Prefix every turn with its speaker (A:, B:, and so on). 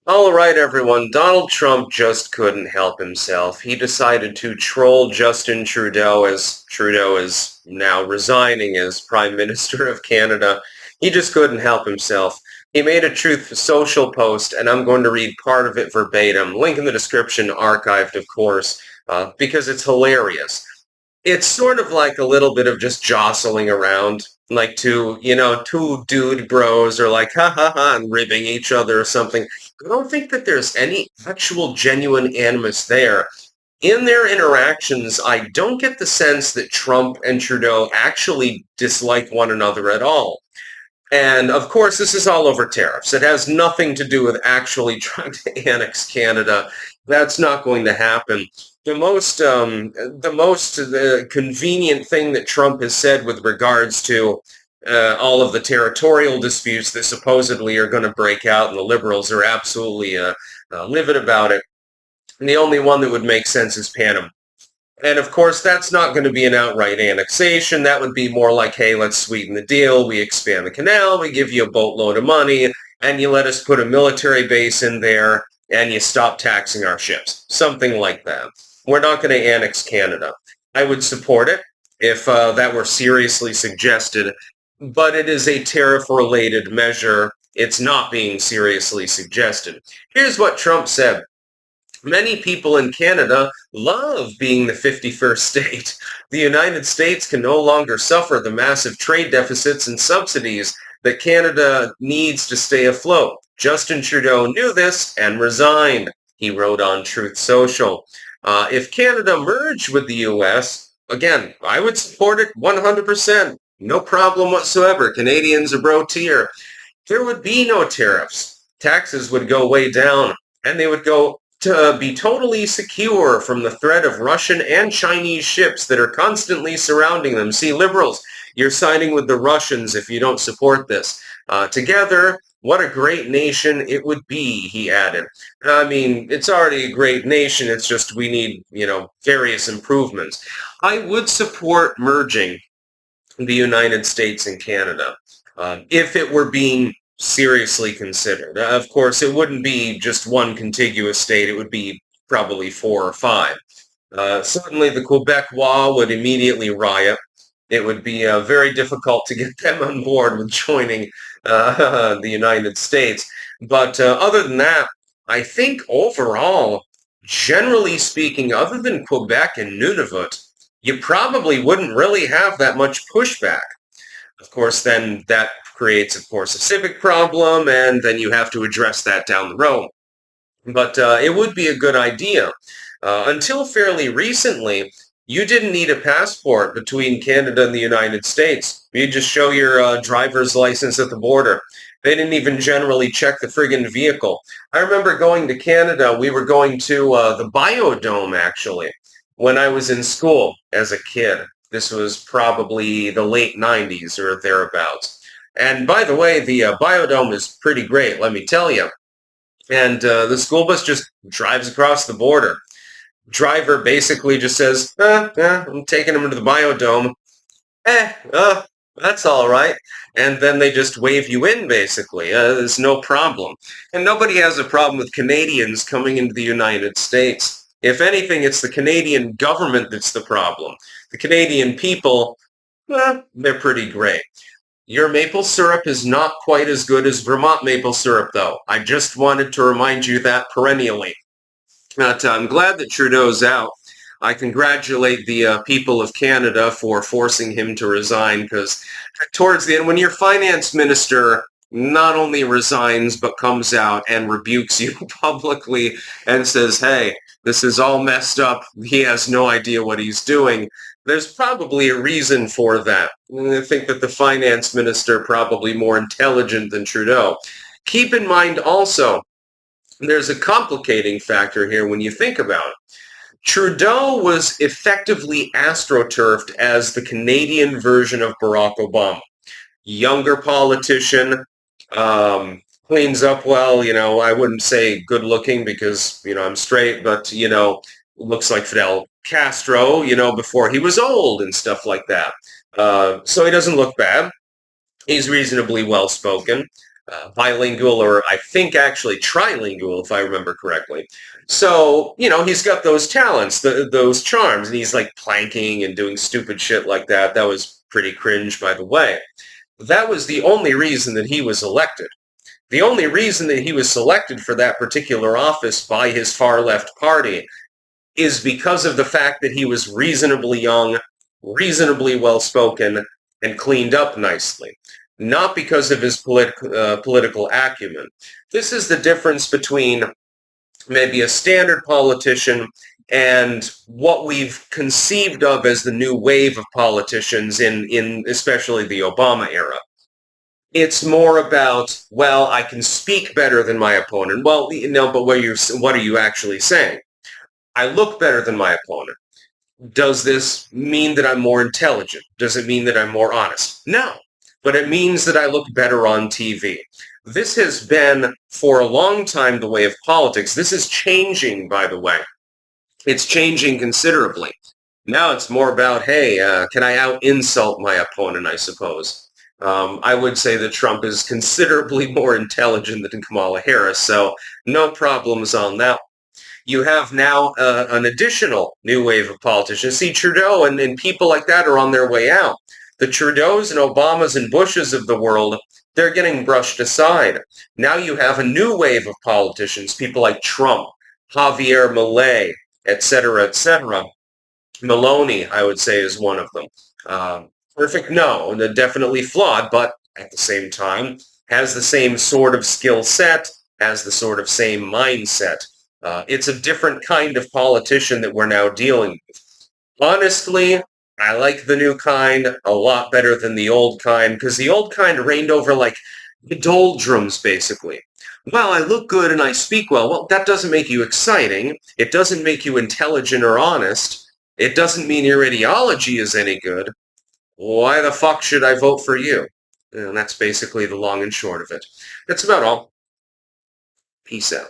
A: All right, everyone. Donald Trump just couldn't help himself. He decided to troll Justin Trudeau as Trudeau is now resigning as Prime Minister of Canada. He just couldn't help himself. He made a Truth Social post, and I'm going to read part of it verbatim. Link in the description, archived, of course, because it's hilarious. It's sort of like a little bit of just jostling around, like two dude bros are like, ha ha ha, and ribbing each other or something. I don't think that there's any actual genuine animus there. In their interactions, I don't get the sense that Trump and Trudeau actually dislike one another at all. And of course, this is all over tariffs. It has nothing to do with actually trying to annex Canada. That's not going to happen. The most convenient thing that Trump has said with regards to all of the territorial disputes that supposedly are going to break out, and the liberals are absolutely livid about it. And the only one that would make sense is PanAm. And of course, that's not going to be an outright annexation. That would be more like, hey, let's sweeten the deal. We expand the canal. We give you a boatload of money, and you let us put a military base in there, and you stop taxing our ships. Something like that. We're not going to annex Canada. I would support it if that were seriously suggested, but it is a tariff-related measure. It's not being seriously suggested. Here's what Trump said. Many people in Canada love being the 51st state. The United States can no longer suffer the massive trade deficits and subsidies that Canada needs to stay afloat. Justin Trudeau knew this and resigned, he wrote on Truth Social. If Canada merged with the U.S., again, I would support it 100%. No problem whatsoever. Canadians are bro-tier. There would be no tariffs. Taxes would go way down, and they would go to be totally secure from the threat of Russian and Chinese ships that are constantly surrounding them. See, liberals, you're siding with the Russians if you don't support this. Together, what a great nation it would be, he added. I mean, it's already a great nation. It's just we need, various improvements. I would support merging the United States and Canada if it were being seriously considered. Of course, it wouldn't be just one contiguous state. It would be probably four or five. Certainly, the Quebecois would immediately riot. It would be very difficult to get them on board with joining the United States. But other than that, I think overall, generally speaking, other than Quebec and Nunavut, you probably wouldn't really have that much pushback. Of course, then that creates, of course, a civic problem, and then you have to address that down the road. But it would be a good idea. Until fairly recently, you didn't need a passport between Canada and the United States. You just show your driver's license at the border. They didn't even generally check the friggin' vehicle. I remember going to Canada. We were going to the Biodome, actually, when I was in school as a kid. This was probably the late 90s or thereabouts. And by the way, the Biodome is pretty great, let me tell you. And the school bus just drives across the border. Driver basically just says, I'm taking them to the Biodome. Eh, uh, that's all right. And then they just wave you in, basically. There's no problem. And nobody has a problem with Canadians coming into the United States. If anything, it's the Canadian government that's the problem. The Canadian people, they're pretty great. Your maple syrup is not quite as good as Vermont maple syrup, though. I just wanted to remind you that perennially. But I'm glad that Trudeau's out. I congratulate the people of Canada for forcing him to resign, because towards the end, when your finance minister not only resigns but comes out and rebukes you publicly and says, hey, this is all messed up, he has no idea what he's doing, there's probably a reason for that. I think that the finance minister probably more intelligent than Trudeau. Keep in mind also, there's a complicating factor here when you think about it. Trudeau was effectively astroturfed as the Canadian version of Barack Obama. Younger politician, cleans up well, I wouldn't say good looking because, I'm straight, but, looks like Fidel Castro, before he was old and stuff like that. So he doesn't look bad. He's reasonably well spoken. bilingual, or I think actually trilingual, if I remember correctly. So, he's got those talents, those charms, and he's like planking and doing stupid shit like that. That was pretty cringe, by the way. That was the only reason that he was elected. The only reason that he was selected for that particular office by his far left party is because of the fact that he was reasonably young, reasonably well spoken, and cleaned up nicely. Not because of his political acumen. This is the difference between maybe a standard politician and what we've conceived of as the new wave of politicians in especially the Obama era. It's more about, well, I can speak better than my opponent. Well, no, but what are you actually saying? I look better than my opponent. Does this mean that I'm more intelligent? Does it mean that I'm more honest? No, but it means that I look better on TV. This has been, for a long time, the way of politics. This is changing, by the way. It's changing considerably. Now it's more about, hey, can I out-insult my opponent, I suppose. I would say that Trump is considerably more intelligent than Kamala Harris, so no problems on that. You have now an additional new wave of politicians. See, Trudeau and people like that are on their way out. The Trudeaus and Obamas and Bushes of the world, they're getting brushed aside. Now you have a new wave of politicians, people like Trump, Javier Milei, etc., etc. Maloney, I would say, is one of them. Perfect? No, they're definitely flawed, but at the same time, has the same sort of skill set, has the sort of same mindset. It's a different kind of politician that we're now dealing with. Honestly, I like the new kind a lot better than the old kind, because the old kind reigned over like the doldrums, basically. Well, I look good and I speak well. Well, that doesn't make you exciting. It doesn't make you intelligent or honest. It doesn't mean your ideology is any good. Why the fuck should I vote for you? And that's basically the long and short of it. That's about all. Peace out.